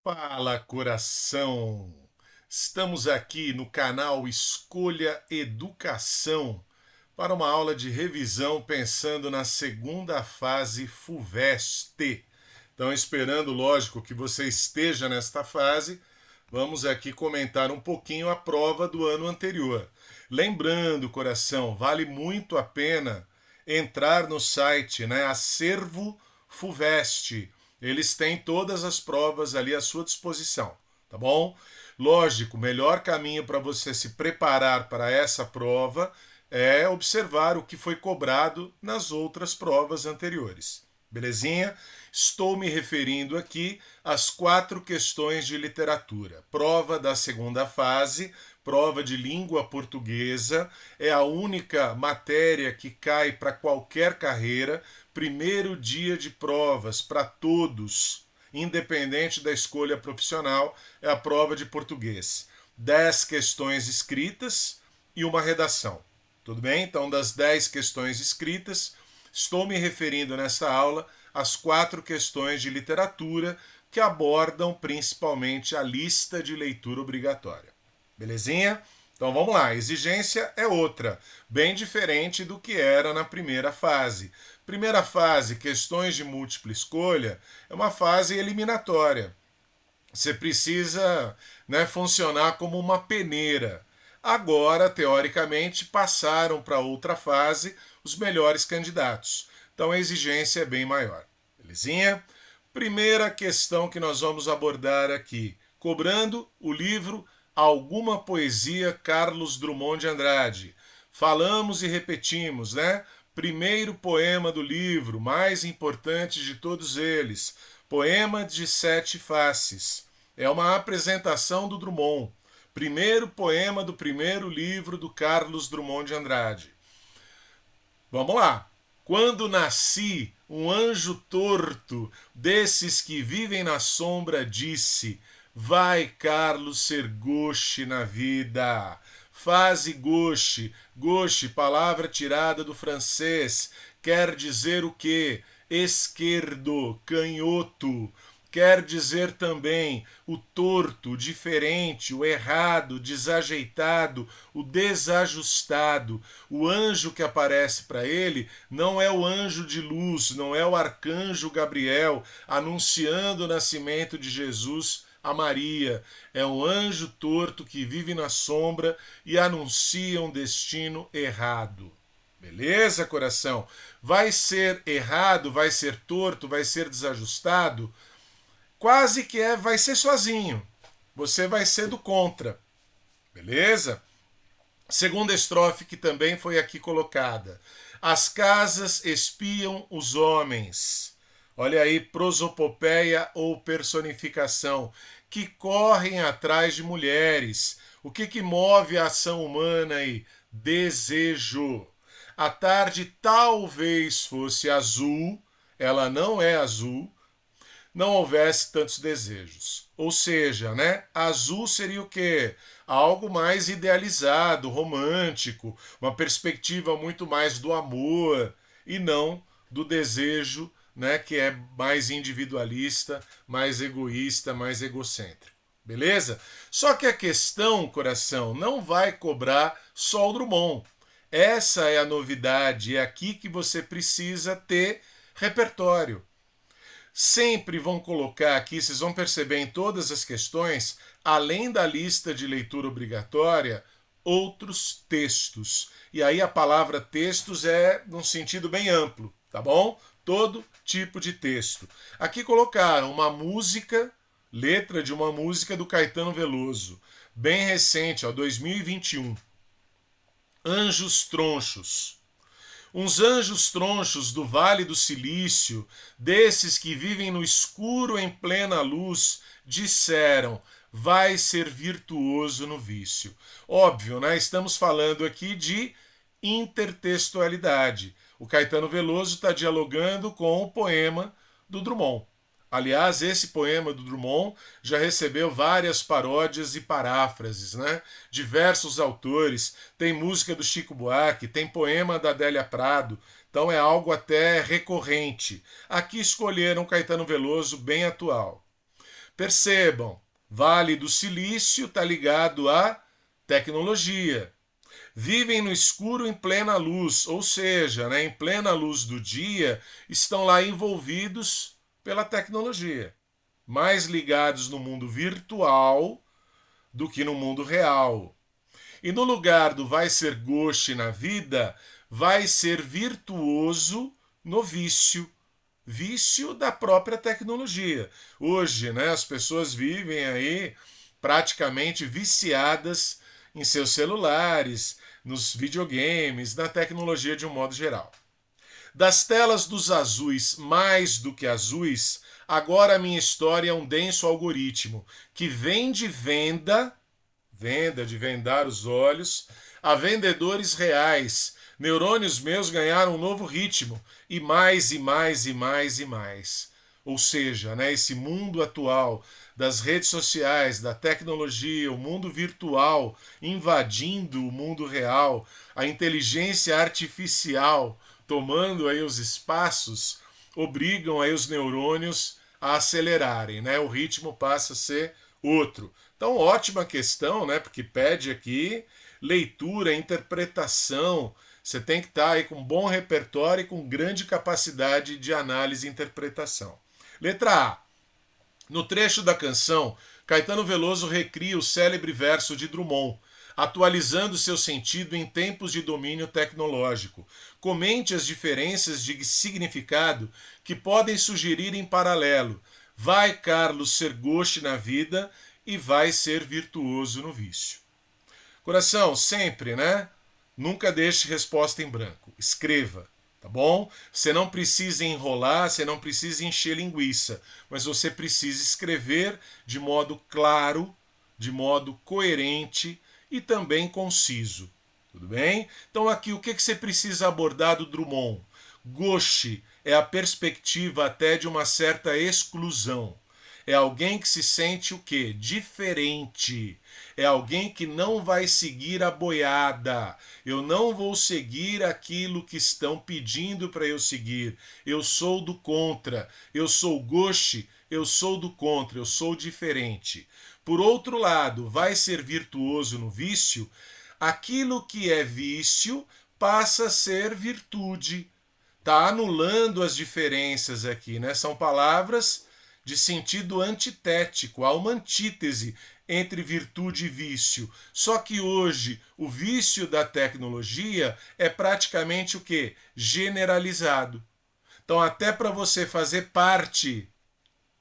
Fala, coração! Estamos aqui no canal Escolha Educação para uma aula de revisão pensando na segunda fase FUVEST. Então, esperando, lógico, que você esteja nesta fase, vamos aqui comentar um pouquinho a prova do ano anterior. Lembrando, coração, vale muito a pena entrar no site, né, Acervo FUVEST. Eles têm todas as provas ali à sua disposição, tá bom? Lógico, o melhor caminho para você se preparar para essa prova é observar o que foi cobrado nas outras provas anteriores. Belezinha? Estou me referindo aqui às 4 questões de literatura. Prova da segunda fase, prova de língua portuguesa, é a única matéria que cai para qualquer carreira. Primeiro dia de provas para todos, independente da escolha profissional, é a prova de português. 10 questões escritas e uma redação. Tudo bem? Então, das 10 questões escritas, estou me referindo nesta aula às 4 questões de literatura que abordam principalmente a lista de leitura obrigatória. Belezinha? Então vamos lá, a exigência é outra, bem diferente do que era na primeira fase. Primeira fase, questões de múltipla escolha, é uma fase eliminatória. Você precisa, né, funcionar como uma peneira. Agora, teoricamente, passaram para outra fase os melhores candidatos. Então a exigência é bem maior. Belezinha? Primeira questão que nós vamos abordar aqui, cobrando o livro Alguma Poesia Carlos Drummond de Andrade. Falamos e repetimos, né? Primeiro poema do livro, mais importante de todos eles, Poema de Sete Faces. É uma apresentação do Drummond. Primeiro poema do primeiro livro do Carlos Drummond de Andrade. Vamos lá. Quando nasci, um anjo torto, desses que vivem na sombra, disse: Vai, Carlos, ser gauche na vida. Faze gauche. Gauche, palavra tirada do francês, quer dizer o quê? Esquerdo, canhoto. Quer dizer também o torto, o diferente, o errado, o desajeitado, o desajustado. O anjo que aparece para ele não é o anjo de luz, não é o arcanjo Gabriel anunciando o nascimento de Jesus a Maria. É um anjo torto que vive na sombra e anuncia um destino errado. Beleza, coração? Vai ser errado, vai ser torto, vai ser desajustado? Quase que vai ser sozinho. Você vai ser do contra. Beleza? Segunda estrofe que também foi aqui colocada. As casas espiam os homens. Olha aí, prosopopeia ou personificação, que correm atrás de mulheres. O que move a ação humana aí? Desejo. A tarde talvez fosse azul, ela não é azul, não houvesse tantos desejos. Ou seja, né, azul seria o quê? Algo mais idealizado, romântico, uma perspectiva muito mais do amor e não do desejo, né, que é mais individualista, mais egoísta, mais egocêntrico. Beleza? Só que a questão, coração, não vai cobrar só o Drummond. Essa é a novidade, é aqui que você precisa ter repertório. Sempre vão colocar aqui, vocês vão perceber em todas as questões, além da lista de leitura obrigatória, outros textos. E aí a palavra textos é num sentido bem amplo, tá bom? Todo tipo de texto. Aqui colocaram uma música, letra de uma música do Caetano Veloso, bem recente, ó, 2021. Anjos Tronchos. Uns anjos tronchos do Vale do Silício, desses que vivem no escuro em plena luz, disseram: vai ser virtuoso no vício. Óbvio, né? Estamos falando aqui de intertextualidade. O Caetano Veloso está dialogando com o poema do Drummond. Aliás, esse poema do Drummond já recebeu várias paródias e paráfrases, né? Diversos autores, tem música do Chico Buarque, tem poema da Adélia Prado, então é algo até recorrente. Aqui escolheram Caetano Veloso bem atual. Percebam, Vale do Silício está ligado à tecnologia. Vivem no escuro em plena luz, ou seja, né, em plena luz do dia, estão lá envolvidos pela tecnologia, mais ligados no mundo virtual do que no mundo real. E no lugar do vai ser goste na vida, vai ser virtuoso no vício. Vício da própria tecnologia. Hoje, né, as pessoas vivem aí praticamente viciadas em seus celulares, nos videogames, na tecnologia de um modo geral. Das telas dos azuis mais do que azuis, agora a minha história é um denso algoritmo que vende venda de vendar os olhos, a vendedores reais. Neurônios meus ganharam um novo ritmo, e mais, e mais, e mais, e mais. Ou seja, né, esse mundo atual das redes sociais, da tecnologia, o mundo virtual invadindo o mundo real, a inteligência artificial tomando aí os espaços, obrigam aí os neurônios a acelerarem, né? O ritmo passa a ser outro. Então, ótima questão, né? Porque pede aqui leitura, interpretação. Você tem que estar aí com bom repertório e com grande capacidade de análise e interpretação. Letra A. No trecho da canção, Caetano Veloso recria o célebre verso de Drummond, atualizando seu sentido em tempos de domínio tecnológico. Comente as diferenças de significado que podem sugerir em paralelo. Vai, Carlos, ser goste na vida e vai ser virtuoso no vício. Coração, sempre, né? Nunca deixe resposta em branco. Escreva, tá bom? Você não precisa enrolar, você não precisa encher linguiça, mas você precisa escrever de modo claro, de modo coerente e também conciso. Tudo bem? Então aqui o que você precisa abordar do Drummond? Gauche é a perspectiva até de uma certa exclusão. É alguém que se sente o quê? Diferente. É alguém que não vai seguir a boiada. Eu não vou seguir aquilo que estão pedindo para eu seguir. Eu sou do contra. Eu sou gauche, eu sou do contra, eu sou diferente. Por outro lado, vai ser virtuoso no vício, aquilo que é vício passa a ser virtude. Está anulando as diferenças aqui, né? São palavras de sentido antitético, há uma antítese entre virtude e vício. Só que hoje o vício da tecnologia é praticamente o quê? Generalizado. Então até para você fazer parte,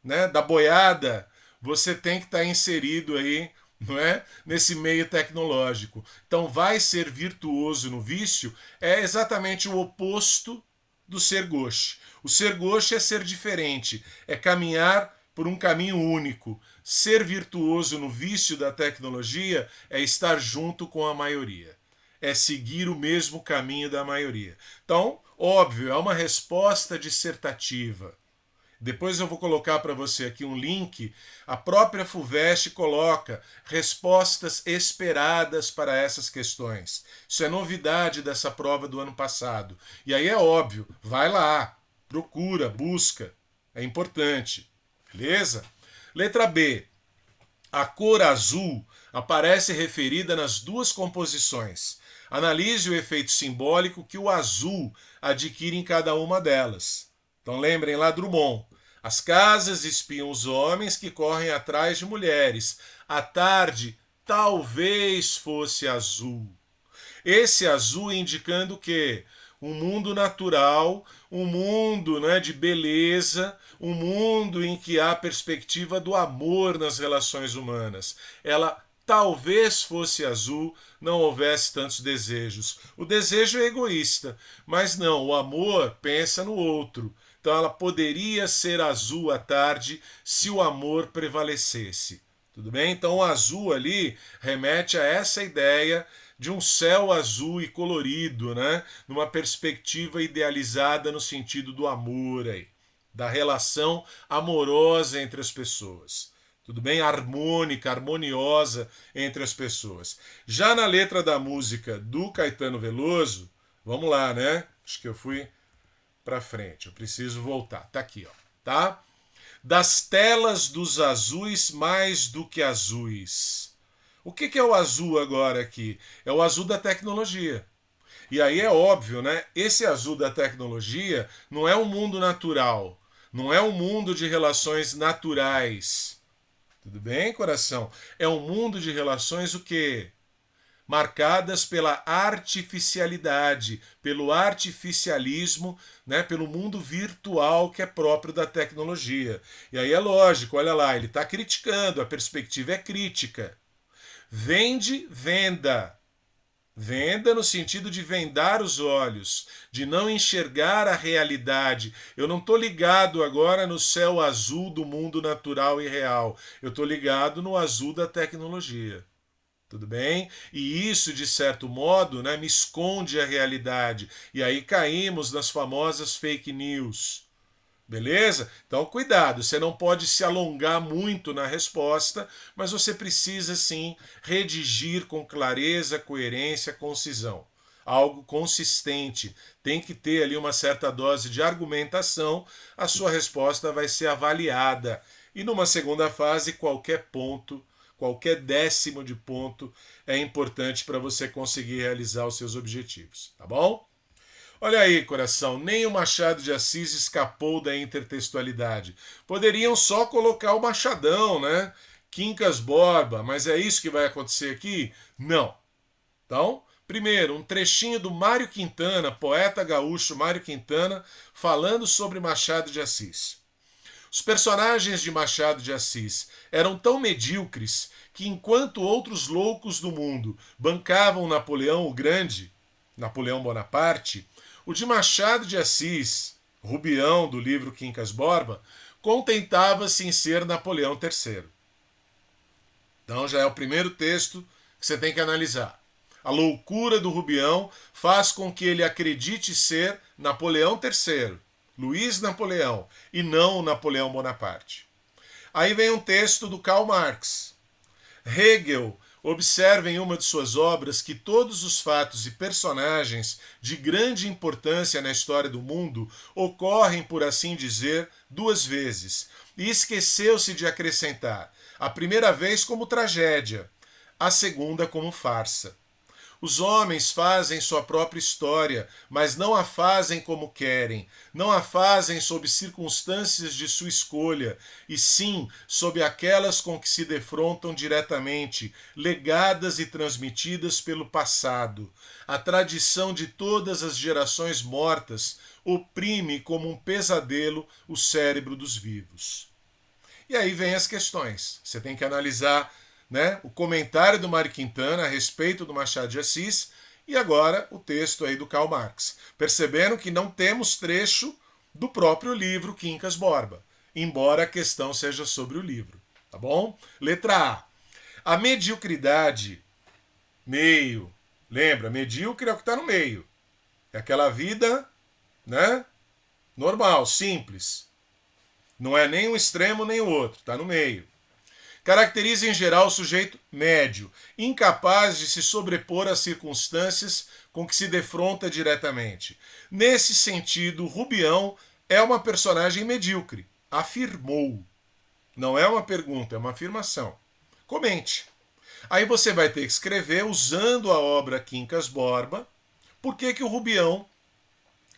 né, da boiada, você tem que estar inserido aí, não é, nesse meio tecnológico. Então vai ser virtuoso no vício é exatamente o oposto do ser gauche. O ser gauche é ser diferente, é caminhar por um caminho único. Ser virtuoso no vício da tecnologia é estar junto com a maioria, é seguir o mesmo caminho da maioria. Então, óbvio, é uma resposta dissertativa. Depois eu vou colocar para você aqui um link. A própria FUVEST coloca respostas esperadas para essas questões. Isso é novidade dessa prova do ano passado. E aí é óbvio, vai lá, procura, busca. É importante. Beleza? Letra B. A cor azul aparece referida nas duas composições. Analise o efeito simbólico que o azul adquire em cada uma delas. Então lembrem lá Drummond. As casas espiam os homens que correm atrás de mulheres. A tarde talvez fosse azul. Esse azul indicando o quê? Um mundo natural, um mundo, né, de beleza, um mundo em que há perspectiva do amor nas relações humanas. Ela talvez fosse azul, não houvesse tantos desejos. O desejo é egoísta, mas não, o amor pensa no outro. Então ela poderia ser azul à tarde se o amor prevalecesse. Tudo bem? Então o azul ali remete a essa ideia de um céu azul e colorido, né? Numa perspectiva idealizada no sentido do amor aí, da relação amorosa entre as pessoas. Tudo bem? Harmônica, harmoniosa entre as pessoas. Já na letra da música do Caetano Veloso, vamos lá, né? Acho que eu fui para frente. Eu preciso voltar. Tá aqui, ó, tá? das telas dos azuis mais do que azuis. O que é o azul agora aqui? É o azul da tecnologia. E aí é óbvio, né? Esse azul da tecnologia não é um mundo natural, não é um mundo de relações naturais. Tudo bem, coração? É um mundo de relações o quê? Marcadas pela artificialidade, pelo artificialismo, né, pelo mundo virtual que é próprio da tecnologia. E aí é lógico, olha lá, ele está criticando, a perspectiva é crítica. Vende, venda. Venda no sentido de vendar os olhos, de não enxergar a realidade. Eu não estou ligado agora no céu azul do mundo natural e real. Eu estou ligado no azul da tecnologia. Tudo bem? E isso, de certo modo, né, me esconde a realidade. E aí caímos nas famosas fake news. Beleza? Então, cuidado, você não pode se alongar muito na resposta, mas você precisa sim redigir com clareza, coerência, concisão. Algo consistente. Tem que ter ali uma certa dose de argumentação, a sua resposta vai ser avaliada. E numa segunda fase, qualquer ponto, qualquer décimo de ponto é importante para você conseguir realizar os seus objetivos, tá bom? Olha aí, coração, nem o Machado de Assis escapou da intertextualidade. Poderiam só colocar o Machadão, né? Quincas Borba, mas é isso que vai acontecer aqui? Não. Então, primeiro, um trechinho do Mário Quintana, poeta gaúcho Mário Quintana, falando sobre Machado de Assis. Os personagens de Machado de Assis eram tão medíocres que, enquanto outros loucos do mundo bancavam Napoleão o Grande, Napoleão Bonaparte, o de Machado de Assis, Rubião, do livro Quincas Borba, contentava-se em ser Napoleão III. Então já é o primeiro texto que você tem que analisar. A loucura do Rubião faz com que ele acredite ser Napoleão III, Luiz Napoleão, e não Napoleão Bonaparte. Aí vem um texto do Karl Marx. Hegel observa em uma de suas obras que todos os fatos e personagens de grande importância na história do mundo ocorrem, por assim dizer, duas vezes, e esqueceu-se de acrescentar a primeira vez como tragédia, a segunda como farsa. Os homens fazem sua própria história, mas não a fazem como querem, não a fazem sob circunstâncias de sua escolha, e sim sob aquelas com que se defrontam diretamente, legadas e transmitidas pelo passado. A tradição de todas as gerações mortas oprime como um pesadelo o cérebro dos vivos. E aí vem as questões. Você tem que analisar, né, o comentário do Mário Quintana a respeito do Machado de Assis e agora o texto aí do Karl Marx. Percebendo que não temos trecho do próprio livro Quincas Borba, embora a questão seja sobre o livro, tá bom? Letra A. A mediocridade, meio. Lembra, medíocre é o que está no meio. É aquela vida, né, normal, simples. Não é nem um extremo nem o outro, está no meio. Caracteriza em geral o sujeito médio, incapaz de se sobrepor às circunstâncias com que se defronta diretamente. Nesse sentido, Rubião é uma personagem medíocre, afirmou. Não é uma pergunta, é uma afirmação. Comente. Aí você vai ter que escrever, usando a obra Quincas Borba, por que o Rubião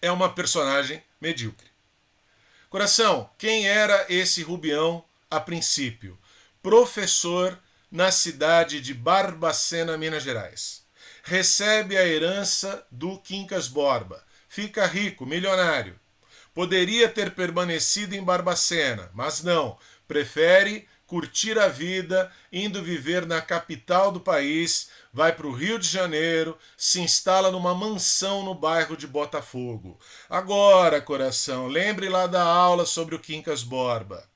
é uma personagem medíocre. Coração, quem era esse Rubião a princípio? Professor na cidade de Barbacena, Minas Gerais. Recebe a herança do Quincas Borba. Fica rico, milionário. Poderia ter permanecido em Barbacena, mas não. Prefere curtir a vida, indo viver na capital do país, vai para o Rio de Janeiro, se instala numa mansão no bairro de Botafogo. Agora, coração, lembre lá da aula sobre o Quincas Borba.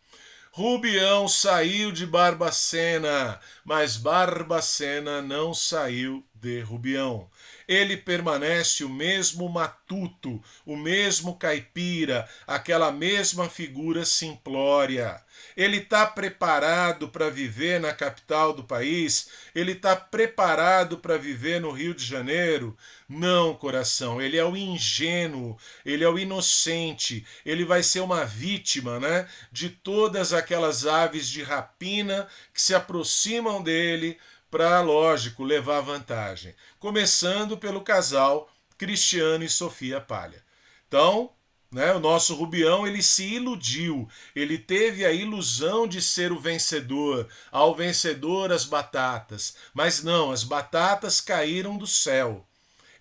Rubião saiu de Barbacena, mas Barbacena não saiu de Rubião. Ele permanece o mesmo matuto, o mesmo caipira, aquela mesma figura simplória. Ele está preparado para viver na capital do país? Ele está preparado para viver no Rio de Janeiro? Não, coração, ele é o ingênuo, ele é o inocente, ele vai ser uma vítima, né, de todas aquelas aves de rapina que se aproximam dele para, lógico, levar vantagem. Começando pelo casal Cristiano e Sofia Palha. Então, né, o nosso Rubião, ele se iludiu, ele teve a ilusão de ser o vencedor, ao vencedor as batatas, mas não, as batatas caíram do céu.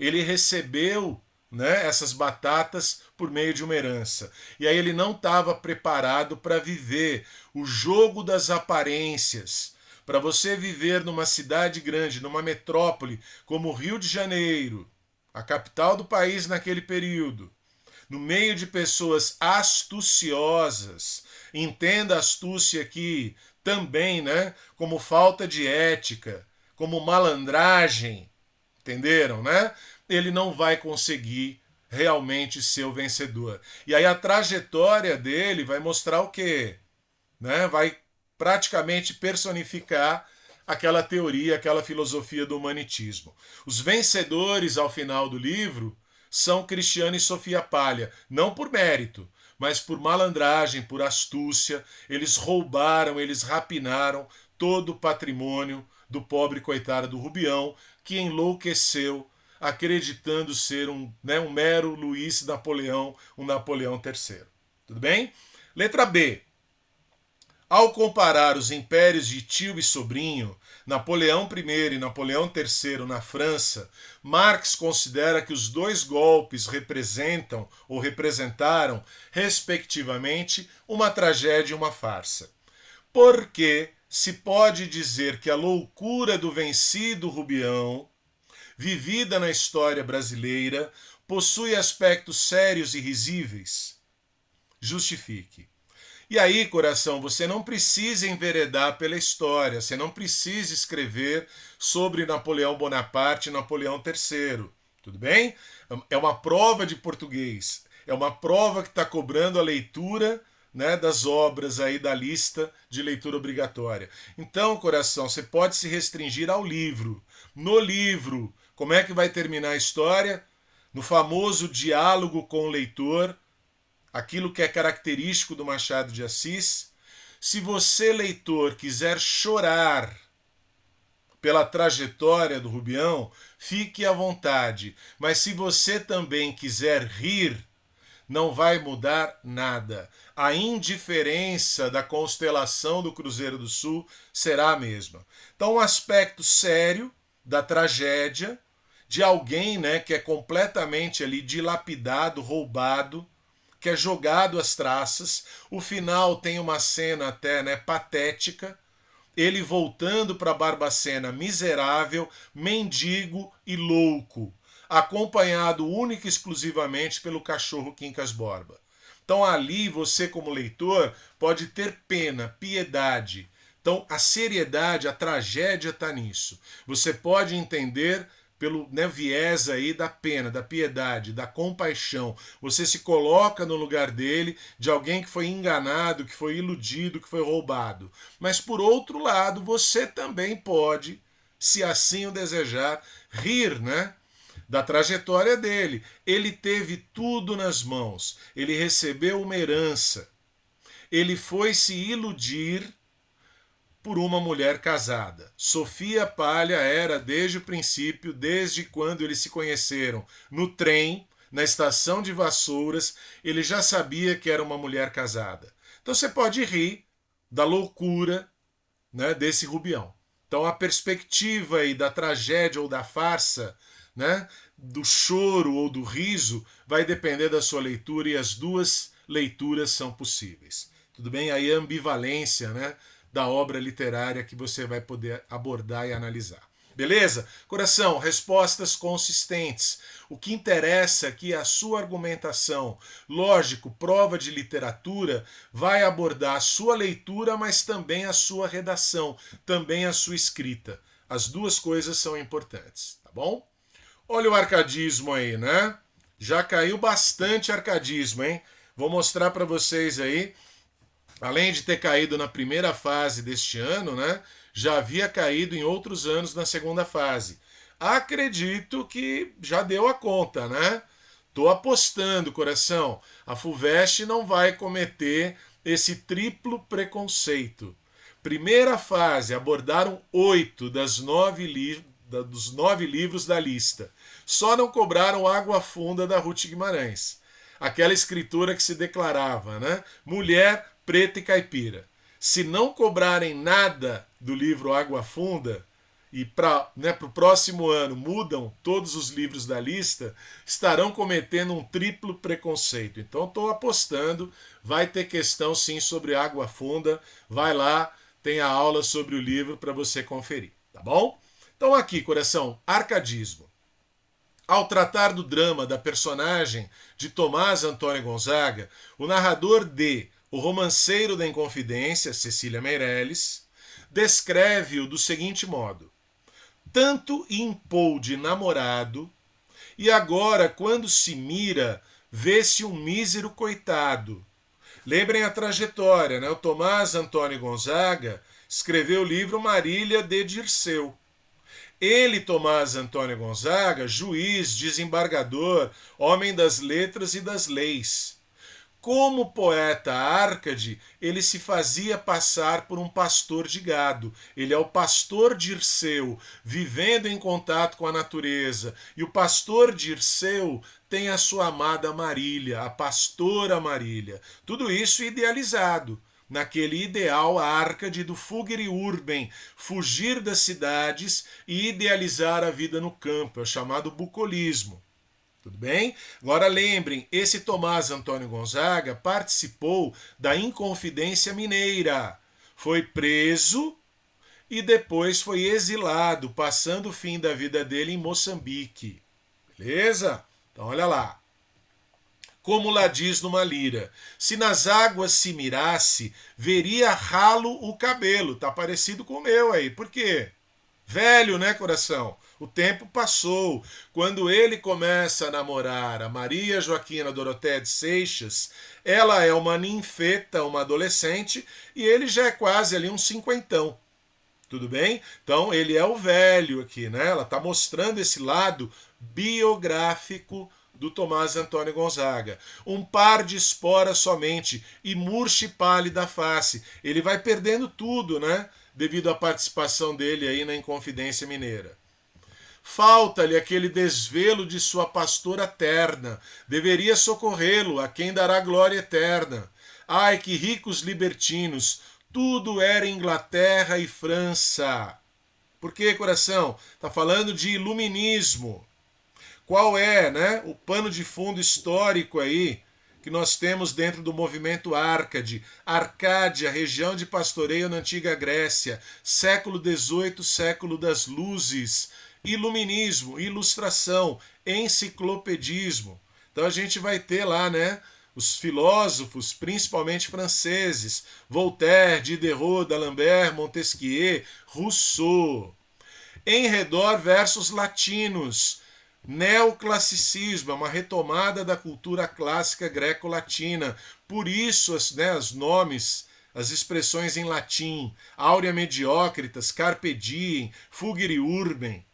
Ele recebeu, né, essas batatas por meio de uma herança. E aí ele não estava preparado para viver o jogo das aparências. Para você viver numa cidade grande, numa metrópole como o Rio de Janeiro, a capital do país naquele período, no meio de pessoas astuciosas, entenda astúcia aqui também, né, como falta de ética, como malandragem, entenderam, né? Ele não vai conseguir realmente ser o vencedor. E aí a trajetória dele vai mostrar o quê? Né? Vai praticamente personificar aquela teoria, aquela filosofia do humanitismo. Os vencedores ao final do livro são Cristiano e Sofia Palha, não por mérito, mas por malandragem, por astúcia. Eles roubaram, eles rapinaram todo o patrimônio do pobre coitado do Rubião, que enlouqueceu acreditando ser um mero Luís Napoleão, um Napoleão III. Tudo bem? Letra B. Ao comparar os impérios de tio e sobrinho, Napoleão I e Napoleão III na França, Marx considera que os dois golpes representam ou representaram, respectivamente, uma tragédia e uma farsa. Porque se pode dizer que a loucura do vencido Rubião, vivida na história brasileira, possui aspectos sérios e risíveis? Justifique. E aí, coração, você não precisa enveredar pela história, você não precisa escrever sobre Napoleão Bonaparte e Napoleão III, tudo bem? É uma prova de português, é uma prova que está cobrando a leitura, né, das obras aí da lista de leitura obrigatória. Então, coração, você pode se restringir ao livro. No livro, como é que vai terminar a história? No famoso diálogo com o leitor, aquilo que é característico do Machado de Assis. Se você, leitor, quiser chorar pela trajetória do Rubião, fique à vontade. Mas se você também quiser rir, não vai mudar nada. A indiferença da constelação do Cruzeiro do Sul será a mesma. Então, um aspecto sério da tragédia de alguém, né, que é completamente ali dilapidado, roubado, que é jogado às traças. O final tem uma cena até, né, patética, ele voltando para Barbacena miserável, mendigo e louco, acompanhado única e exclusivamente pelo cachorro Quincas Borba. Então ali você, como leitor, pode ter pena, piedade. Então a seriedade, a tragédia está nisso. Você pode entender pelo, né, viés aí da pena, da piedade, da compaixão. Você se coloca no lugar dele, de alguém que foi enganado, que foi iludido, que foi roubado. Mas por outro lado, você também pode, se assim o desejar, rir, né, da trajetória dele. Ele teve tudo nas mãos. Ele recebeu uma herança. Ele foi se iludir por uma mulher casada. Sofia Palha era, desde o princípio, desde quando eles se conheceram no trem, na estação de Vassouras, ele já sabia que era uma mulher casada. Então você pode rir da loucura, né, desse Rubião. Então a perspectiva aí da tragédia ou da farsa, né, do choro ou do riso, vai depender da sua leitura, e as duas leituras são possíveis. Tudo bem? Aí a ambivalência, né, da obra literária que você vai poder abordar e analisar. Beleza? Coração, respostas consistentes. O que interessa aqui é a sua argumentação. Lógico, prova de literatura vai abordar a sua leitura, mas também a sua redação, também a sua escrita. As duas coisas são importantes. Tá? bom? Olha o arcadismo aí, né? Já caiu bastante arcadismo, hein? Vou mostrar para vocês aí, além de ter caído na primeira fase deste ano, né? Já havia caído em outros anos na segunda fase. Acredito que já deu a conta, né? Tô apostando, coração. A FUVEST não vai cometer esse triplo preconceito. Primeira fase, abordaram 8 dos 9 livros da lista. Só não cobraram Água Funda da Ruth Guimarães. Aquela escritora que se declarava, né? Mulher, preta e caipira. Se não cobrarem nada do livro Água Funda, e para o próximo ano mudam todos os livros da lista, estarão cometendo um triplo preconceito. Então estou apostando, vai ter questão sim sobre Água Funda. Vai lá, tem a aula sobre o livro para você conferir, tá bom? Então aqui, coração, arcadismo. Ao tratar do drama da personagem de Tomás Antônio Gonzaga, o narrador de O Romanceiro da Inconfidência, Cecília Meirelles, descreve-o do seguinte modo: tanto impou de namorado, e agora, quando se mira, vê-se um mísero coitado. Lembrem a trajetória, né? O Tomás Antônio Gonzaga escreveu o livro Marília de Dirceu. Ele, Tomás Antônio Gonzaga, juiz, desembargador, homem das letras e das leis. Como poeta Árcade, ele se fazia passar por um pastor de gado. Ele é o pastor Dirceu, vivendo em contato com a natureza. E o pastor Dirceu tem a sua amada Marília, a pastora Marília. Tudo isso idealizado, naquele ideal Árcade do fugere urbem, fugir das cidades e idealizar a vida no campo, é o chamado bucolismo. Tudo bem? Agora lembrem, esse Tomás Antônio Gonzaga participou da Inconfidência Mineira. Foi preso e depois foi exilado, passando o fim da vida dele em Moçambique. Beleza? Então olha lá. Como lá diz numa lira: se nas águas se mirasse, veria ralo o cabelo. Tá parecido com o meu aí. Por quê? Velho, né, coração? O tempo passou. Quando ele começa a namorar a Maria Joaquina Dorotéia de Seixas, ela é uma ninfeta, uma adolescente, e ele já é quase ali um cinquentão. Tudo bem? Então ele é o velho aqui, né? Ela está mostrando esse lado biográfico do Tomás Antônio Gonzaga. Um par de esporas somente e murche pálida a face. Ele vai perdendo tudo, né? Devido à participação dele aí na Inconfidência Mineira. Falta-lhe aquele desvelo de sua pastora terna. Deveria socorrê-lo, a quem dará glória eterna. Ai, que ricos libertinos! Tudo era Inglaterra e França. Por que, coração? Está falando de iluminismo. Qual é, né, o pano de fundo histórico aí que nós temos dentro do movimento Árcade? Arcádia, região de pastoreio na antiga Grécia, século XVIII, século das luzes. Iluminismo, ilustração, enciclopedismo. Então a gente vai ter lá, né, os filósofos, principalmente franceses, Voltaire, Diderot, D'Alembert, Montesquieu, Rousseau. Em redor, versos latinos. Neoclassicismo é uma retomada da cultura clássica greco-latina. Por isso, os nomes, as expressões em latim: Aurea mediocritas, Carpe diem, Fugere urbem.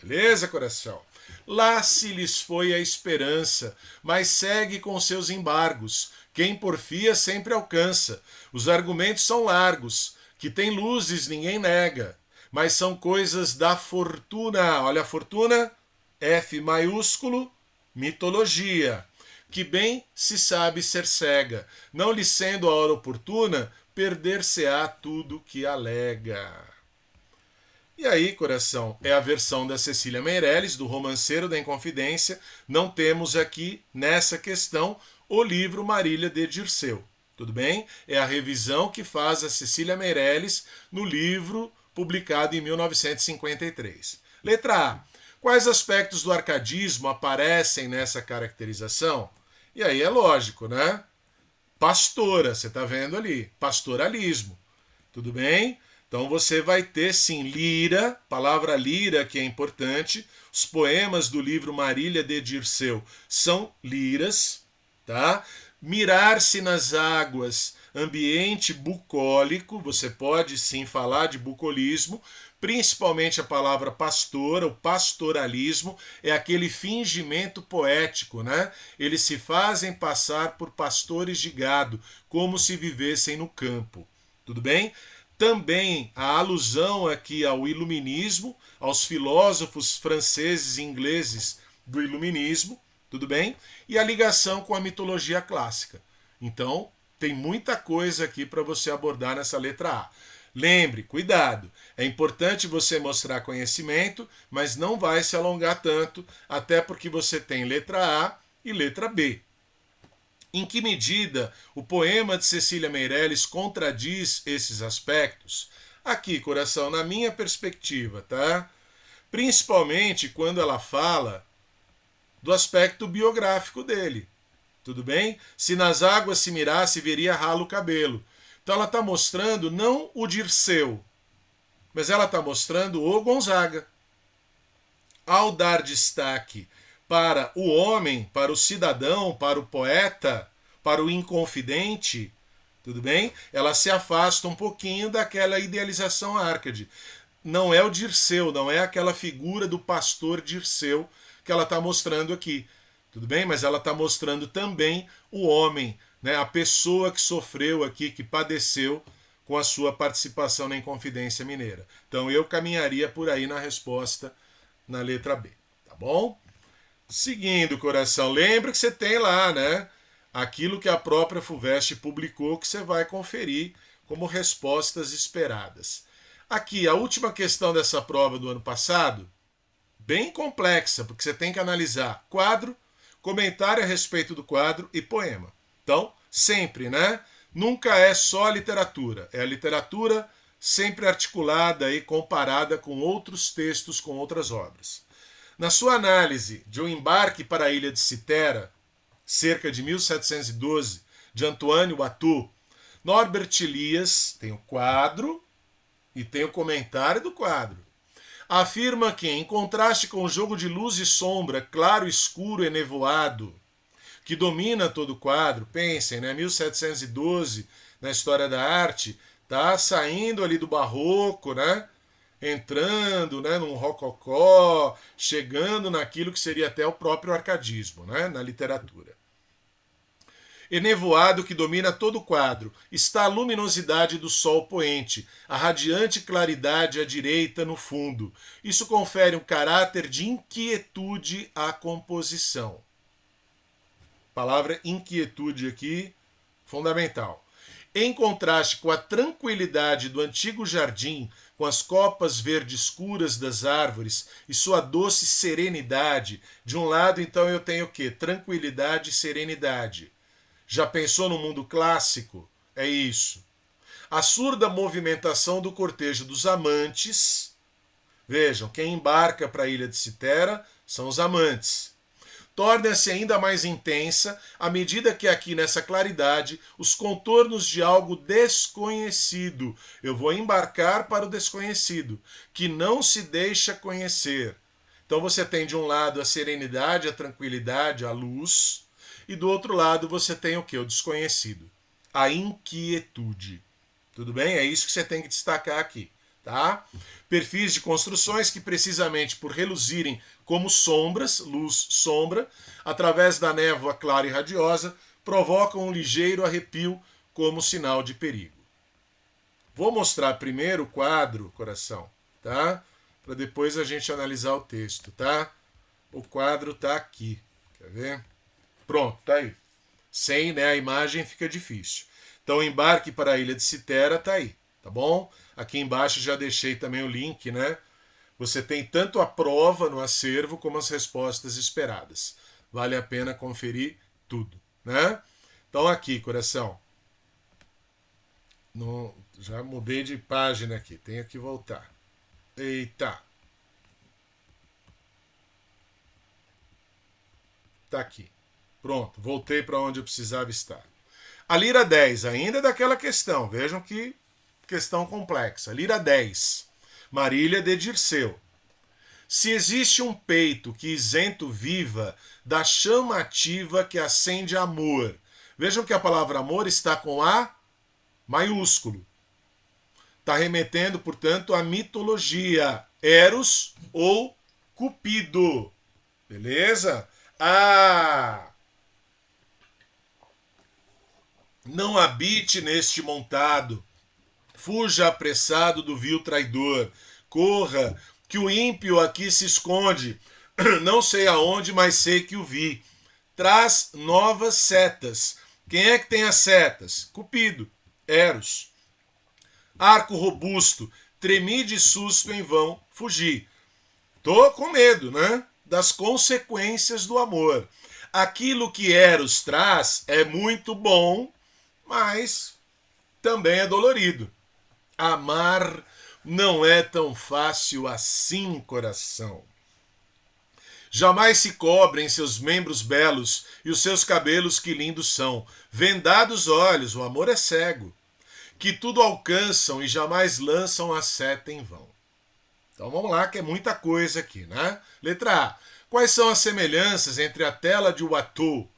Beleza, coração? Lá se lhes foi a esperança, mas segue com seus embargos. Quem porfia sempre alcança. Os argumentos são largos, que tem luzes ninguém nega, mas são coisas da fortuna. Olha a fortuna, F maiúsculo, mitologia, que bem se sabe ser cega, não lhe sendo a hora oportuna, perder-se-á tudo que alega. E aí, coração, é a versão da Cecília Meirelles, do Romanceiro da Inconfidência. Não temos aqui, nessa questão, o livro Marília de Dirceu. Tudo bem? É a revisão que faz a Cecília Meirelles no livro publicado em 1953. Letra A. Quais aspectos do arcadismo aparecem nessa caracterização? E aí é lógico, né? Pastora, você está vendo ali. Pastoralismo. Tudo bem? Então você vai ter sim lira, palavra lira que é importante. Os poemas do livro Marília de Dirceu são liras, tá? Mirar-se nas águas, ambiente bucólico, você pode sim falar de bucolismo, principalmente a palavra pastora, o pastoralismo é aquele fingimento poético, né? Eles se fazem passar por pastores de gado, como se vivessem no campo. Tudo bem? Também a alusão aqui ao iluminismo, aos filósofos franceses e ingleses do iluminismo, tudo bem? E a ligação com a mitologia clássica. Então, tem muita coisa aqui para você abordar nessa letra A. Lembre, cuidado, é importante você mostrar conhecimento, mas não vai se alongar tanto, até porque você tem letra A e letra B. Em que medida o poema de Cecília Meirelles contradiz esses aspectos? Aqui, coração, na minha perspectiva, tá? Principalmente quando ela fala do aspecto biográfico dele. Tudo bem? Se nas águas se mirasse, veria ralo o cabelo. Então ela está mostrando não o Dirceu, mas ela está mostrando o Gonzaga. Ao dar destaque para o homem, para o cidadão, para o poeta, para o inconfidente, tudo bem? Ela se afasta um pouquinho daquela idealização Arcade. Não é o Dirceu, não é aquela figura do pastor Dirceu que ela está mostrando aqui, tudo bem? Mas ela está mostrando também o homem, né? A pessoa que sofreu aqui, que padeceu com a sua participação na Inconfidência Mineira. Então eu caminharia por aí na resposta na letra B, tá bom? Seguindo, coração, lembra que você tem lá, né? Aquilo que a própria FUVEST publicou que você vai conferir como respostas esperadas. Aqui, a última questão dessa prova do ano passado, bem complexa, porque você tem que analisar quadro, comentário a respeito do quadro e poema. Então, sempre, né? Nunca é só literatura, é a literatura sempre articulada e comparada com outros textos, com outras obras. Na sua análise de Um Embarque para a Ilha de Citera, cerca de 1712, de Antônio Watteau, Norbert Elias tem o quadro e tem o comentário do quadro. Afirma que, em contraste com o jogo de luz e sombra, claro, escuro e nevoado, que domina todo o quadro, pensem, né, 1712, na história da arte, tá saindo ali do barroco, né? Entrando, né, num rococó, chegando naquilo que seria até o próprio arcadismo, né, na literatura. E nevoado que domina todo o quadro, está a luminosidade do sol poente, a radiante claridade à direita no fundo. Isso confere um caráter de inquietude à composição. Palavra inquietude aqui, fundamental. Em contraste com a tranquilidade do antigo jardim, com as copas verde escuras das árvores e sua doce serenidade, de um lado, então, eu tenho o quê? Tranquilidade e serenidade. Já pensou no mundo clássico? É isso. A surda movimentação do cortejo dos amantes. Vejam, quem embarca para a ilha de Citera são os amantes. Torna-se ainda mais intensa à medida que aqui nessa claridade os contornos de algo desconhecido. Eu vou embarcar para o desconhecido, que não se deixa conhecer. Então você tem de um lado a serenidade, a tranquilidade, a luz, e do outro lado você tem o que? O desconhecido, a inquietude. Tudo bem? É isso que você tem que destacar aqui. Tá? Perfis de construções que, precisamente por reluzirem como sombras, luz, sombra, através da névoa clara e radiosa, provocam um ligeiro arrepio como sinal de perigo. Vou mostrar primeiro o quadro, coração, tá? Para depois a gente analisar o texto, tá? O quadro tá aqui, quer ver? Pronto, tá aí. Sem, né, a imagem fica difícil. Então, o embarque para a ilha de Citera tá aí, tá bom? Aqui embaixo já deixei também o link, né? Você tem tanto a prova no acervo como as respostas esperadas. Vale a pena conferir tudo, né? Então aqui, coração. Já mudei de página aqui, tenho que voltar. Eita. Tá aqui. Pronto, voltei para onde eu precisava estar. A lira 10, ainda daquela questão. Vejam que questão complexa. Lira 10. Marília de Dirceu. Se existe um peito que isento viva da chama ativa que acende amor. Vejam que a palavra amor está com A maiúsculo. Está remetendo, portanto, à mitologia. Eros ou Cupido. Beleza? Não habite neste montado. Fuja apressado do vil traidor. Corra, que o ímpio aqui se esconde. Não sei aonde, mas sei que o vi. Traz novas setas. Quem é que tem as setas? Cupido, Eros. Arco robusto, tremi de susto em vão, fugi. Tô com medo, né? Das consequências do amor. Aquilo que Eros traz é muito bom, mas também é dolorido. Amar não é tão fácil assim, coração. Jamais se cobrem seus membros belos e os seus cabelos que lindos são. Vendados olhos, o amor é cego. Que tudo alcançam e jamais lançam a seta em vão. Então vamos lá, que é muita coisa aqui, né? Letra A. Quais são as semelhanças entre a tela de Watteau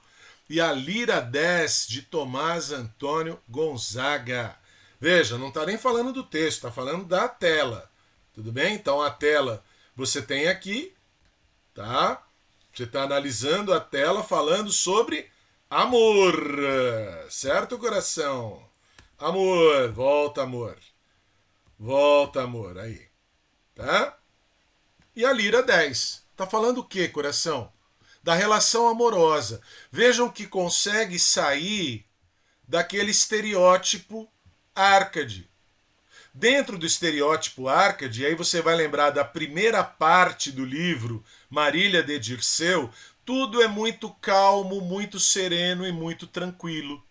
e a Lira 10 de Tomás Antônio Gonzaga? Veja, não está nem falando do texto, está falando da tela. Tudo bem? Então a tela você tem aqui, tá? Você está analisando a tela falando sobre amor. Certo, coração? Amor, volta, amor. Volta, amor, aí. Tá? E a Lira 10. Tá falando o quê, coração? Da relação amorosa. Vejam que consegue sair daquele estereótipo Árcade. Dentro do estereótipo Árcade, aí você vai lembrar da primeira parte do livro Marília de Dirceu, tudo é muito calmo, muito sereno e muito tranquilo.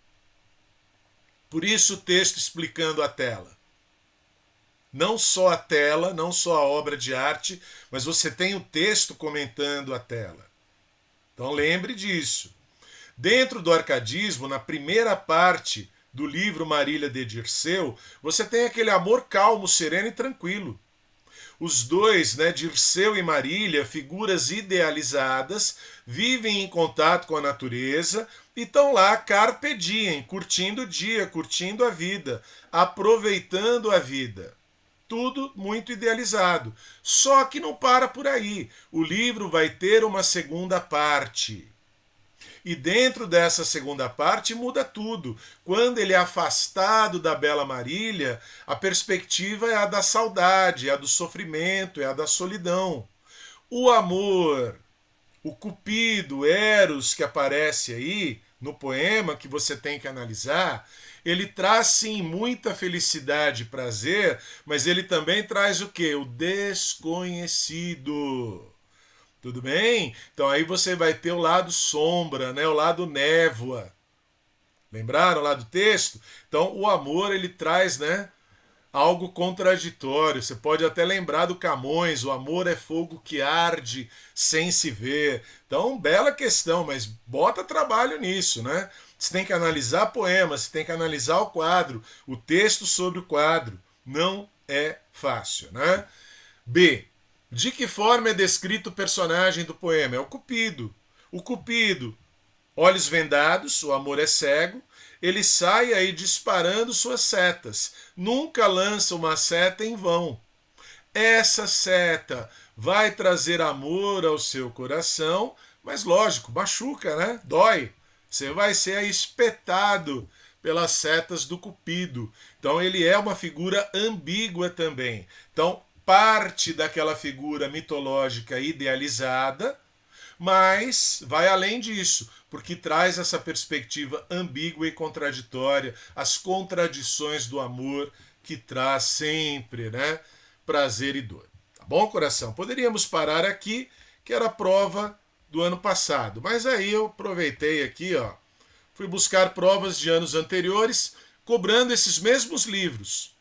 Por isso o texto explicando a tela. Não só a tela, não só a obra de arte, mas você tem o texto comentando a tela. Então lembre disso. Dentro do arcadismo, na primeira parte do livro Marília de Dirceu, você tem aquele amor calmo, sereno e tranquilo. Os dois, né, Dirceu e Marília, figuras idealizadas, vivem em contato com a natureza e estão lá carpe diem, curtindo o dia, curtindo a vida, aproveitando a vida. Tudo muito idealizado. Só que não para por aí. O livro vai ter uma segunda parte. E dentro dessa segunda parte muda tudo. Quando ele é afastado da bela Marília, a perspectiva é a da saudade, é a do sofrimento, é a da solidão. O amor, o Cupido, Eros, que aparece aí no poema, que você tem que analisar, ele traz sim muita felicidade e prazer, mas ele também traz o quê? O desconhecido. Tudo bem? Então aí você vai ter o lado sombra, né? O lado névoa. Lembraram lá do texto? Então o amor ele traz, né, algo contraditório. Você pode até lembrar do Camões, o amor é fogo que arde sem se ver. Então, bela questão, mas bota trabalho nisso, né? Você tem que analisar poemas, você tem que analisar o quadro, o texto sobre o quadro. Não é fácil, né? B. De que forma é descrito o personagem do poema? É o Cupido. O Cupido, olhos vendados, o amor é cego, ele sai aí disparando suas setas. Nunca lança uma seta em vão. Essa seta vai trazer amor ao seu coração, mas lógico, machuca, né? Dói. Você vai ser aí espetado pelas setas do Cupido. Então ele é uma figura ambígua também. Então, parte daquela figura mitológica idealizada, mas vai além disso, porque traz essa perspectiva ambígua e contraditória, as contradições do amor que traz sempre, né, prazer e dor. Tá bom, coração? Poderíamos parar aqui, que era a prova do ano passado, mas aí eu aproveitei aqui, ó, fui buscar provas de anos anteriores, cobrando esses mesmos livros.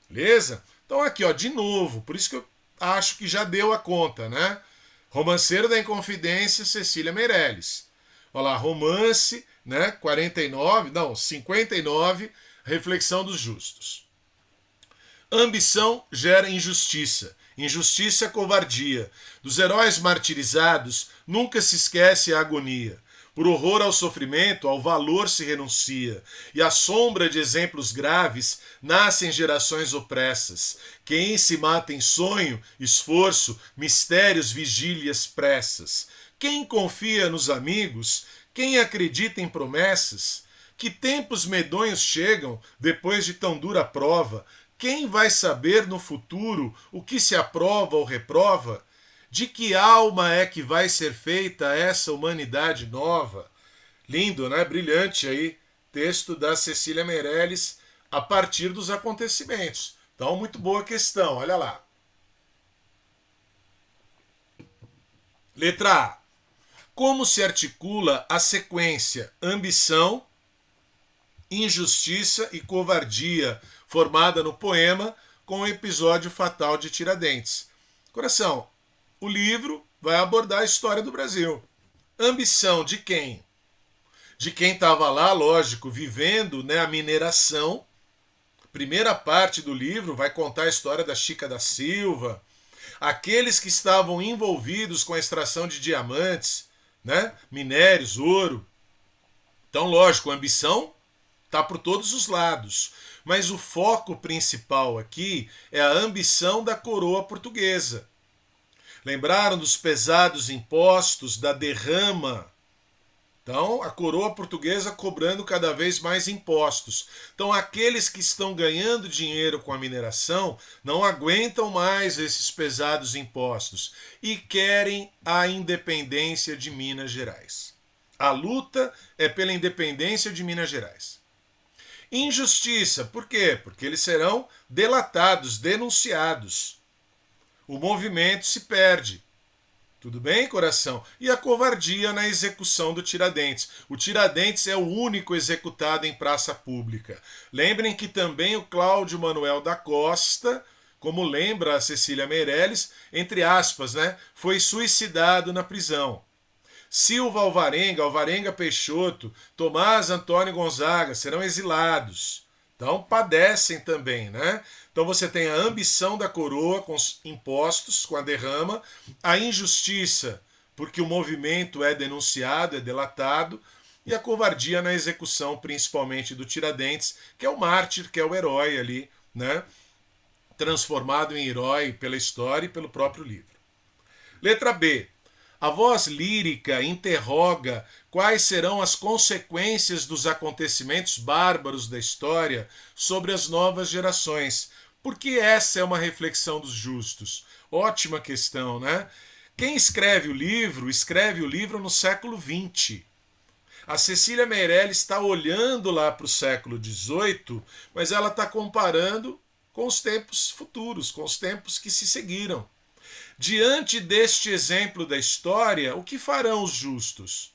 Beleza? Então aqui, ó, de novo, por isso que eu acho que já deu a conta, né? Romanceiro da Inconfidência, Cecília Meirelles. Olha lá, romance, né? 59, não, 59, Reflexão dos Justos. Ambição gera injustiça. Injustiça é covardia. Dos heróis martirizados, nunca se esquece a agonia. Por horror ao sofrimento, ao valor se renuncia. E à sombra de exemplos graves, nascem gerações opressas. Quem se mata em sonho, esforço, mistérios, vigílias, pressas. Quem confia nos amigos, quem acredita em promessas? Que tempos medonhos chegam depois de tão dura prova? Quem vai saber no futuro o que se aprova ou reprova? De que alma é que vai ser feita essa humanidade nova? Lindo, né? Brilhante aí, texto da Cecília Meirelles a partir dos acontecimentos. Então, muito boa questão, olha lá. Letra A. Como se articula a sequência ambição, injustiça e covardia formada no poema com o episódio fatal de Tiradentes? Coração, o livro vai abordar a história do Brasil. Ambição de quem? De quem estava lá, lógico, vivendo, né, a mineração. Primeira parte do livro vai contar a história da Chica da Silva, aqueles que estavam envolvidos com a extração de diamantes, né, minérios, ouro. Então, lógico, a ambição está por todos os lados. Mas o foco principal aqui é a ambição da coroa portuguesa. Lembraram dos pesados impostos, da derrama? Então, a coroa portuguesa cobrando cada vez mais impostos. Então, aqueles que estão ganhando dinheiro com a mineração não aguentam mais esses pesados impostos e querem a independência de Minas Gerais. A luta é pela independência de Minas Gerais. Injustiça, por quê? Porque eles serão delatados, denunciados. O movimento se perde. Tudo bem, coração? E a covardia na execução do Tiradentes. O Tiradentes é o único executado em praça pública. Lembrem que também o Cláudio Manuel da Costa, como lembra a Cecília Meirelles, entre aspas, né, foi suicidado na prisão. Silva Alvarenga Peixoto, Tomás Antônio Gonzaga serão exilados. Então padecem também, né? Então você tem a ambição da coroa com os impostos, com a derrama, a injustiça, porque o movimento é denunciado, é delatado, e a covardia na execução, principalmente do Tiradentes, que é o mártir, que é o herói ali, né? Transformado em herói pela história e pelo próprio livro. Letra B. A voz lírica interroga quais serão as consequências dos acontecimentos bárbaros da história sobre as novas gerações. Porque essa é uma reflexão dos justos. Ótima questão, né? Quem escreve o livro no século XX. A Cecília Meirelles está olhando lá para o século XVIII, mas ela está comparando com os tempos futuros, com os tempos que se seguiram. Diante deste exemplo da história, o que farão os justos?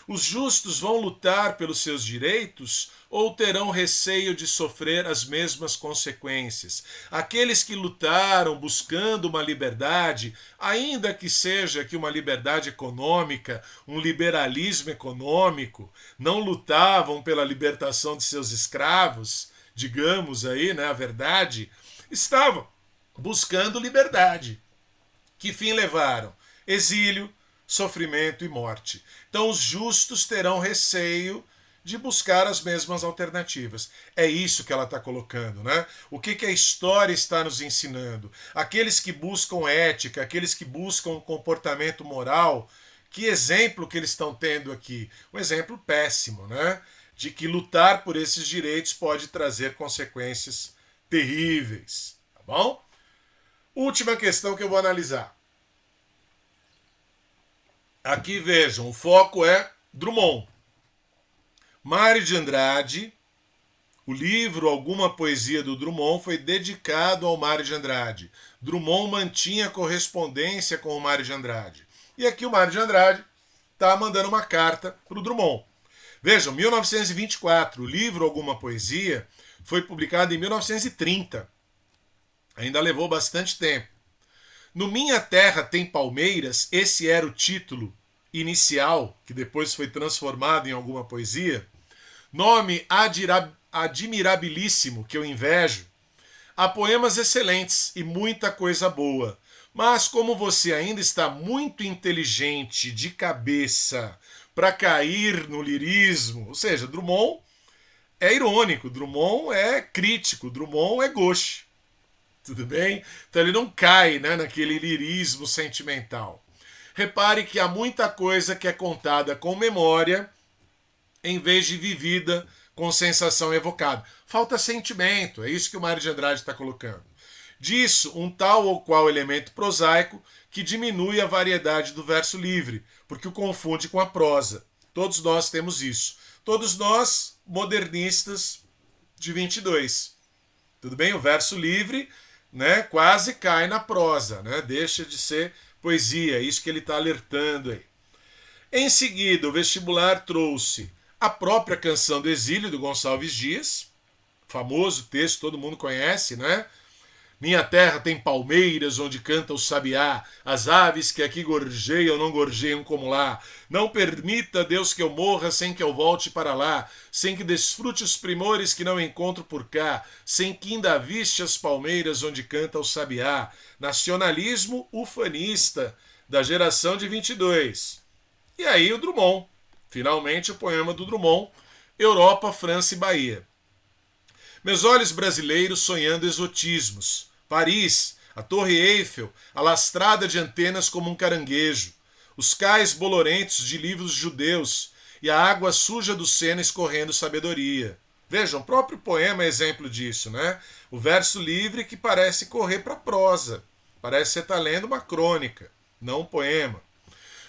Os justos vão lutar pelos seus direitos ou terão receio de sofrer as mesmas consequências? Aqueles que lutaram buscando uma liberdade, ainda que seja que uma liberdade econômica, um liberalismo econômico, não lutavam pela libertação de seus escravos, digamos aí, né, a verdade, estavam buscando liberdade. Que fim levaram? Exílio, sofrimento e morte. Então os justos terão receio de buscar as mesmas alternativas. É isso que ela está colocando, né? O que a história está nos ensinando? Aqueles que buscam ética, aqueles que buscam comportamento moral, que exemplo que eles estão tendo aqui? Um exemplo péssimo, né? De que lutar por esses direitos pode trazer consequências terríveis, tá bom? Última questão que eu vou analisar. Aqui vejam, o foco é Drummond. Mário de Andrade, o livro Alguma Poesia do Drummond foi dedicado ao Mário de Andrade. Drummond mantinha correspondência com o Mário de Andrade. E aqui o Mário de Andrade está mandando uma carta para o Drummond. Vejam, 1924, o livro Alguma Poesia foi publicado em 1930. Ainda levou bastante tempo. No Minha Terra Tem Palmeiras, esse era o título inicial, que depois foi transformado em Alguma Poesia. Nome admirabilíssimo, que eu invejo. Há poemas excelentes e muita coisa boa. Mas como você ainda está muito inteligente de cabeça para cair no lirismo, ou seja, Drummond é irônico, Drummond é crítico, Drummond é gauche. Tudo bem? Então ele não cai, né, naquele lirismo sentimental. Repare que há muita coisa que é contada com memória em vez de vivida com sensação evocada. Falta sentimento, é isso que o Mário de Andrade está colocando. Disso, um tal ou qual elemento prosaico que diminui a variedade do verso livre, porque o confunde com a prosa. Todos nós temos isso. Todos nós, modernistas de 22. Tudo bem? O verso livre, né, quase cai na prosa, né? Deixa de ser poesia, é isso que ele está alertando aí. Em seguida, o vestibular trouxe a própria Canção do Exílio, do Gonçalves Dias, famoso texto, todo mundo conhece, né? Minha terra tem palmeiras onde canta o sabiá, as aves que aqui gorjeiam não gorjeiam como lá. Não permita, Deus, que eu morra sem que eu volte para lá, sem que desfrute os primores que não encontro por cá, sem que ainda viste as palmeiras onde canta o sabiá. Nacionalismo ufanista da geração de 22. E aí o Drummond, finalmente o poema do Drummond, Europa, França e Bahia. Meus olhos brasileiros sonhando exotismos. Paris, a Torre Eiffel, alastrada de antenas como um caranguejo. Os cais bolorentos de livros judeus e a água suja do Sena escorrendo sabedoria. Vejam, o próprio poema é exemplo disso, né? O verso livre que parece correr para a prosa. Parece que você está lendo uma crônica, não um poema.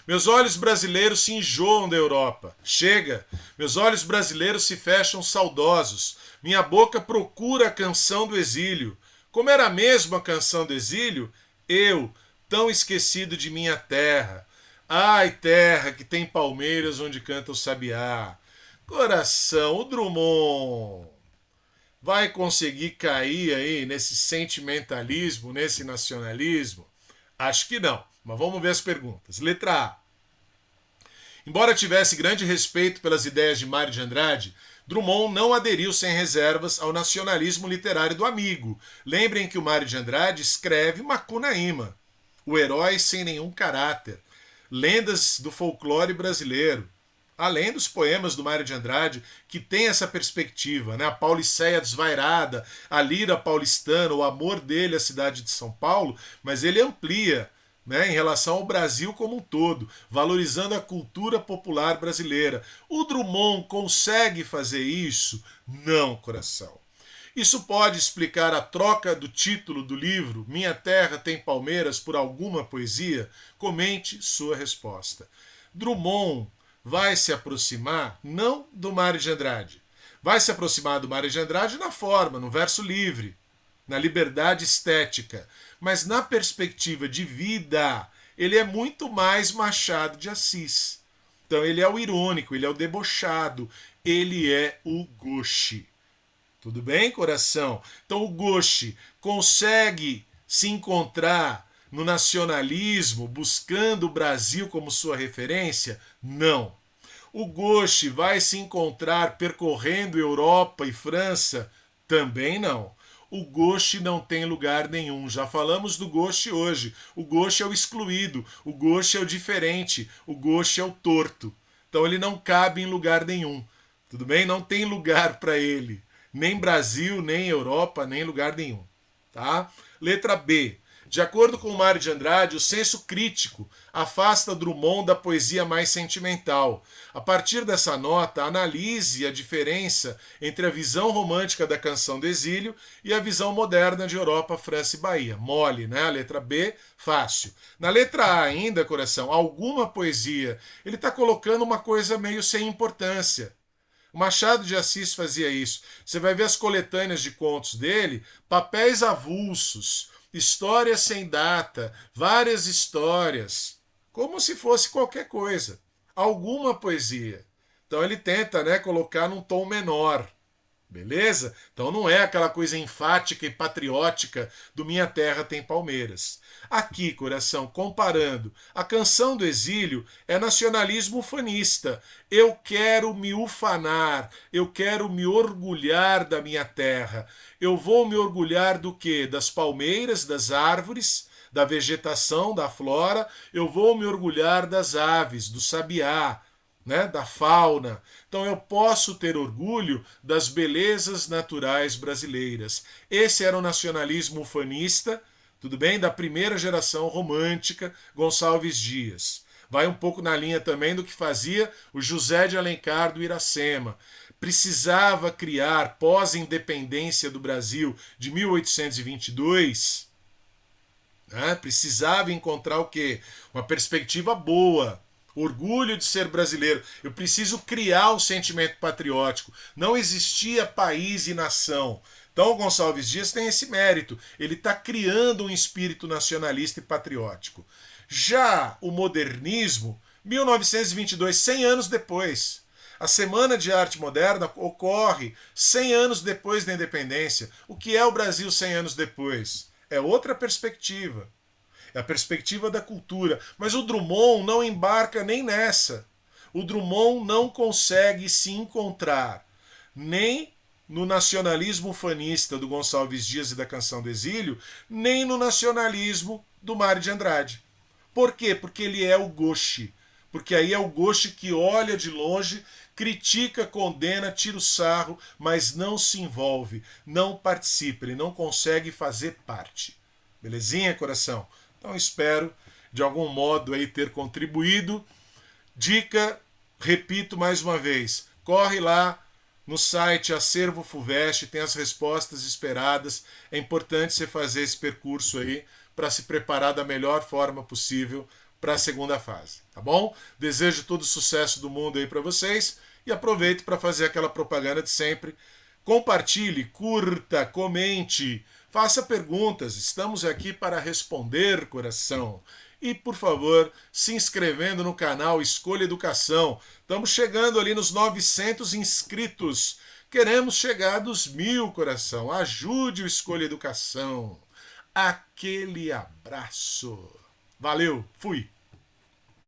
Meus olhos brasileiros se enjoam da Europa. Chega! Meus olhos brasileiros se fecham saudosos. Minha boca procura a canção do exílio. Como era mesmo a canção do exílio? Eu, tão esquecido de minha terra. Ai, terra que tem palmeiras onde canta o sabiá. Coração, o Drummond vai conseguir cair aí nesse sentimentalismo, nesse nacionalismo? Acho que não. Mas vamos ver as perguntas. Letra A. Embora tivesse grande respeito pelas ideias de Mário de Andrade, Drummond não aderiu sem reservas ao nacionalismo literário do amigo. Lembrem que o Mário de Andrade escreve Macunaíma, o herói sem nenhum caráter, lendas do folclore brasileiro, além dos poemas do Mário de Andrade, que tem essa perspectiva, né? A Pauliceia desvairada, a lira paulistana, o amor dele à cidade de São Paulo, mas ele amplia, né, em relação ao Brasil como um todo, valorizando a cultura popular brasileira. O Drummond consegue fazer isso? Não, coração. Isso pode explicar a troca do título do livro Minha Terra Tem Palmeiras por alguma poesia? Comente sua resposta. Drummond vai se aproximar não do Mário de Andrade. Vai se aproximar do Mário de Andrade na forma, no verso livre, na liberdade estética. Mas na perspectiva de vida, ele é muito mais Machado de Assis. Então ele é o irônico, ele é o debochado, ele é o gauche. Tudo bem, coração? Então o gauche consegue se encontrar no nacionalismo, buscando o Brasil como sua referência? Não. O gauche vai se encontrar percorrendo Europa e França? Também não. O gauche não tem lugar nenhum. Já falamos do gauche hoje. O gauche é o excluído, o gauche é o diferente, o gauche é o torto. Então ele não cabe em lugar nenhum. Tudo bem? Não tem lugar para ele. Nem Brasil, nem Europa, nem lugar nenhum. Tá? Letra B. De acordo com o Mário de Andrade, o senso crítico afasta Drummond da poesia mais sentimental. A partir dessa nota, analise a diferença entre a visão romântica da Canção do Exílio e a visão moderna de Europa, França e Bahia. Mole, né? A letra B, fácil. Na letra A ainda, coração, alguma poesia. Ele está colocando uma coisa meio sem importância. O Machado de Assis fazia isso. Você vai ver as coletâneas de contos dele, papéis avulsos, histórias sem data, várias histórias, como se fosse qualquer coisa, alguma poesia. Então ele tenta, né, colocar num tom menor. Beleza? Então não é aquela coisa enfática e patriótica do Minha Terra Tem Palmeiras. Aqui, coração, comparando, a Canção do Exílio é nacionalismo ufanista. Eu quero me ufanar, eu quero me orgulhar da minha terra. Eu vou me orgulhar do quê? Das palmeiras, das árvores, da vegetação, da flora. Eu vou me orgulhar das aves, do sabiá, né, da fauna. Então eu posso ter orgulho das belezas naturais brasileiras. Esse era o nacionalismo ufanista, tudo bem? Da primeira geração romântica, Gonçalves Dias. Vai um pouco na linha também do que fazia o José de Alencar do Iracema. Precisava criar, pós-independência do Brasil de 1822, né, precisava encontrar o quê? Uma perspectiva boa, orgulho de ser brasileiro. Eu preciso criar o sentimento patriótico. Não existia país e nação. Então, o Gonçalves Dias tem esse mérito. Ele está criando um espírito nacionalista e patriótico. Já o modernismo, 1922, 100 anos depois. A Semana de Arte Moderna ocorre 100 anos depois da independência. O que é o Brasil 100 anos depois? É outra perspectiva. É a perspectiva da cultura. Mas o Drummond não embarca nem nessa. O Drummond não consegue se encontrar nem no nacionalismo ufanista do Gonçalves Dias e da Canção do Exílio, nem no nacionalismo do Mário de Andrade. Por quê? Porque ele é o gauche. Porque aí é o gauche que olha de longe, critica, condena, tira o sarro, mas não se envolve, não participa, ele não consegue fazer parte. Belezinha, coração? Então espero, de algum modo, aí ter contribuído. Dica, repito mais uma vez, corre lá no site Acervo Fuvest, tem as respostas esperadas. É importante você fazer esse percurso aí para se preparar da melhor forma possível para a segunda fase, tá bom? Desejo todo o sucesso do mundo aí para vocês e aproveito para fazer aquela propaganda de sempre. Compartilhe, curta, comente, faça perguntas. Estamos aqui para responder, coração. E, por favor, se inscrevendo no canal Escolha Educação. Estamos chegando ali nos 900 inscritos. Queremos chegar dos 1000, coração. Ajude o Escolha Educação. Aquele abraço. Valeu, fui.